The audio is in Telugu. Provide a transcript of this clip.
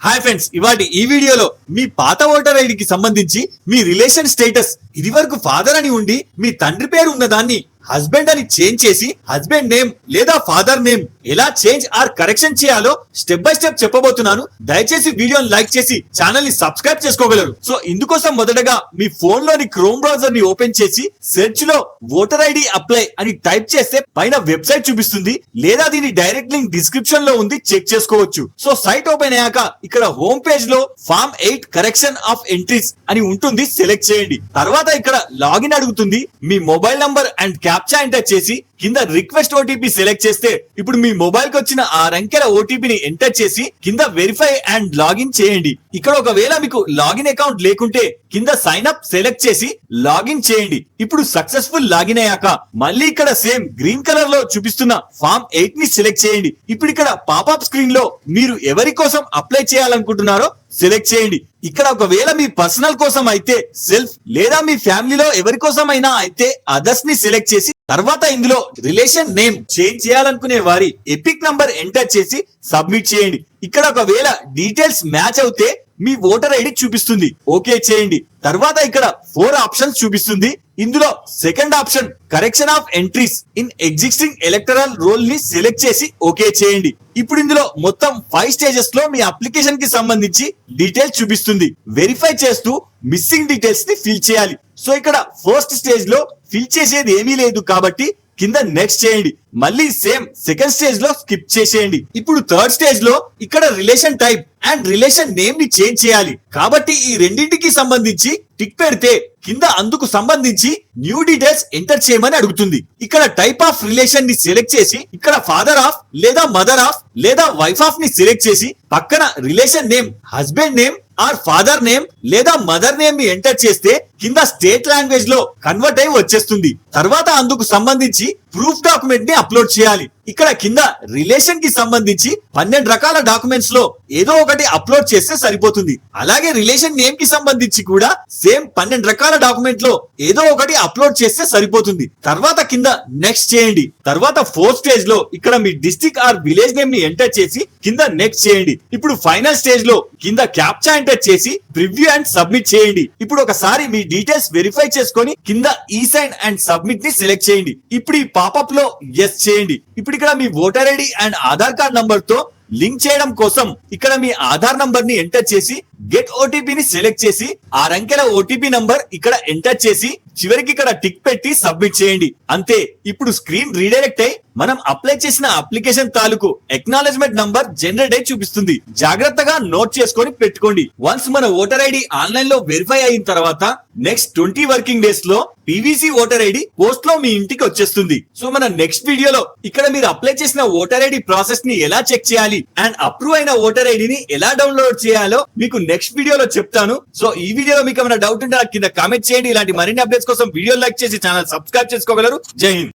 హాయ్ ఫ్రెండ్స్, ఇవాటి ఈ వీడియోలో మీ పాత ఓటర్ ఐడికి సంబంధించి మీ రిలేషన్ స్టేటస్ ఇది వరకు ఫాదర్ అని ఉండి మీ తండ్రి పేరు ఉన్నదాన్ని హస్బెండ్ అని చేంజ్ చేసి హస్బెండ్ నేమ్ లేదా ఫాదర్ నేమ్ ఎలా చేంజ్ ఆర్ కరెక్షన్ చేయాలో స్టెప్ బై స్టెప్ చెప్పబోతున్నాను. దయచేసి వీడియోని లైక్ చేసి ఛానల్ ని సబ్స్క్రైబ్ చేసుకోగలరు. సో ఇందుకోసం మొదటగా మీ ఫోన్ లోని క్రోమ్ బ్రౌజర్ ని ఓపెన్ చేసి సెర్చ్ లో ఓటర్ ఐడి అప్లై అని టైప్ చేస్తే పైన వెబ్సైట్ చూపిస్తుంది, లేదా దీని డైరెక్ట్ లింక్ డిస్క్రిప్షన్ లో ఉంది, చెక్ చేసుకోవచ్చు. సో సైట్ ఓపెన్ అయ్యాక ఇక్కడ హోమ్ పేజ్ లో ఫార్మ్ 8 కరెక్షన్ ఆఫ్ ఎంట్రీస్ అని ఉంటుంది, సెలెక్ట్ చేయండి. తర్వాత ఇక్కడ లాగిన్ అడుగుతుంది. మీ mobile number and captcha enter చేసి కింద రిక్వెస్ట్ ఓటీపీ సెలెక్ట్ చేస్తే ఇప్పుడు మీ మొబైల్ కి వచ్చిన 6 అంకెల ఓటీపీని ఎంటర్ చేసి కింద వెరిఫై అండ్ లాగిన్ చేయండి. ఇక్కడ ఒకవేళ మీకు లాగిన్ అకౌంట్ లేకుంటే కింద సైన్ అప్ సెలెక్ట్ చేసి లాగిన్ చేయండి. ఇప్పుడు సక్సెస్ఫుల్ లాగిన్ అయ్యాక మళ్ళీ ఇక్కడ సేమ్ గ్రీన్ కలర్ లో చూపిస్తున్న ఫార్మ్ 8 ని సెలెక్ట్ చేయండి. ఇప్పుడు ఇక్కడ పాపప్ స్క్రీన్ లో మీరు ఎవరి కోసం అప్లై చేయాలనుకుంటున్నారో సెలెక్ట్ చేయండి. ఇక్కడ ఒకవేళ మీ పర్సనల్ కోసం అయితే సెల్ఫ్, లేదా మీ ఫ్యామిలీలో ఎవరి కోసం అయినా అయితే అదర్స్ ని సెలెక్ట్ చేసి తర్వాత ఇందులో రిలేషన్ నేమ్ చేంజ్ చేయాలనుకునే వారి ఎపిక్ నంబర్ ఎంటర్ చేసి సబ్మిట్ చేయండి. ఇక్కడ ఒకవేళ డీటెయిల్స్ మ్యాచ్ అవుతే మీ ఓటర్ ఐడి చూపిస్తుంది, ఓకే చేయండి. తర్వాత ఇక్కడ 4 ఆప్షన్స్ చూపిస్తుంది. ఇందులో second option correction of entries in existing electoral roll ని సెలెక్ట్ చేసి ఓకే చేయండి. ఇప్పుడు ఇందులో మొత్తం 5 స్టేజెస్ లో మీ అప్లికేషన్ కి సంబంధించి డీటెయిల్స్ చూపిస్తుంది. వెరిఫై చేస్తూ మిస్సింగ్ డీటెయిల్స్ ని ఫిల్ చేయాలి. సో ఇక్కడ ఫస్ట్ స్టేజ్ లో ఫిల్ చేసేది ఏమీ లేదు కాబట్టి కింద నెక్స్ట్ చేయండి. మళ్ళీ సేమ్ సెకండ్ స్టేజ్ లో స్కిప్ చేసేయండి. ఇప్పుడు థర్డ్ స్టేజ్ లో ఇక్కడ relation type and relation name ని చేంజ్ చేయాలి కాబట్టి ఈ రెండింటికి సంబంధించి టిక్ పెడితే కింద అందుకు సంబంధించి న్యూ డీటెయిల్స్ ఎంటర్ చేయమని అడుగుతుంది. ఇక్కడ టైప్ ఆఫ్ రిలేషన్ ని సెలెక్ట్ చేసి ఇక్కడ ఫాదర్ ఆఫ్ లేదా మదర్ ఆఫ్ లేదా వైఫ్ ఆఫ్ ని సెలెక్ట్ చేసి పక్కన relation name husband name or father name లేదా మదర్ నేమ్ ని ఎంటర్ చేస్తే కింద స్టేట్ లాంగ్వేజ్ లో కన్వర్ట్ అయి వచ్చేస్తుంది. తర్వాత అందుకు సంబంధించి ప్రూఫ్ డాక్యుమెంట్ ని అప్లోడ్ చేయాలి. ఇక్కడ కింద రిలేషన్ కి సంబంధించి 12 రకాల డాక్యుమెంట్స్ లో ఏదో ఒకటి అప్లోడ్ చేస్తే సరిపోతుంది. అలాగే రిలేషన్ నేమ్ కి సంబంధించి కూడా సేమ్ 12 రకాల డాక్యుమెంట్ లో ఏదో ఒకటి అప్లోడ్ చేస్తే సరిపోతుంది. తర్వాత కింద నెక్స్ట్ చేయండి. తర్వాత 4th స్టేజ్ లో ఇక్కడ మీ డిస్ట్రిక్ట్ ఆర్ విలేజ్ నేమ్ ని ఎంటర్ చేసి కింద నెక్స్ట్ చేయండి. ఇప్పుడు ఫైనల్ స్టేజ్ లో కింద క్యాప్చా ఎంటర్ చేసి ప్రివ్యూ అండ్ సబ్మిట్ చేయండి. ఇప్పుడు ఒకసారి మీ డీటెయిల్స్ వెరిఫై చేసుకొని కింద ఈ సైన్ అండ్ సబ్మిట్ ని సెలెక్ట్ చేయండి. ఇప్పుడు ఈ పాపప్ లో ఎస్ చేయండి. ఇప్పుడు ఇక్కడ మీ voter ID and Aadhaar card number తో లింక్ చేయడం కోసం ఇక్కడ మీ ఆధార్ నంబర్ ని ఎంటర్ చేసి గెట్ ఓటీపీ ని సెలెక్ట్ చేసి 6 అంకెల ఓటీపీ నంబర్ ఇక్కడ ఎంటర్ చేసి చివరికి ఇక్కడ టిక్ పెట్టి సబ్మిట్ చేయండి. అంతే. ఇప్పుడు స్క్రీన్ రీడైరెక్ట్ అయి మనం అప్లై చేసిన అప్లికేషన్ తాలూకు ఎక్నాలెడ్జ్మెంట్ నంబర్ జనరేట్ అయి చూపిస్తుంది. జాగ్రత్తగా నోట్ చేసుకొని పెట్టుకోండి. వన్స్ మన ఓటర్ ఐడి ఆన్లైన్ లో వెరిఫై అయిన తర్వాత నెక్స్ట్ 20 వర్కింగ్ డేస్ లో పీవీసీ ఓటర్ ఐడి పోస్ట్ లో మీ ఇంటికి వచ్చేస్తుంది. సో మన నెక్స్ట్ వీడియోలో ఇక్కడ మీరు అప్లై చేసిన ఓటర్ ఐడి ప్రాసెస్ ని ఎలా చెక్ చేయాలి అండ్ అప్రూవ్ అయిన ఓటర్ ఐడిని ఎలా డౌన్లోడ్ చేయాలో మీకు నెక్స్ట్ వీడియోలో చెప్తాను. సో ఈ వీడియోలో మీకు ఏమైనా డౌట్ ఉంటే కింద కామెంట్ చేయండి. ఇలాంటి మరిన్ని అప్డేట్స్ కోసం వీడియో లైక్ చేసి ఛానల్ సబ్స్క్రైబ్ చేసుకోగలరు. జై హింద్.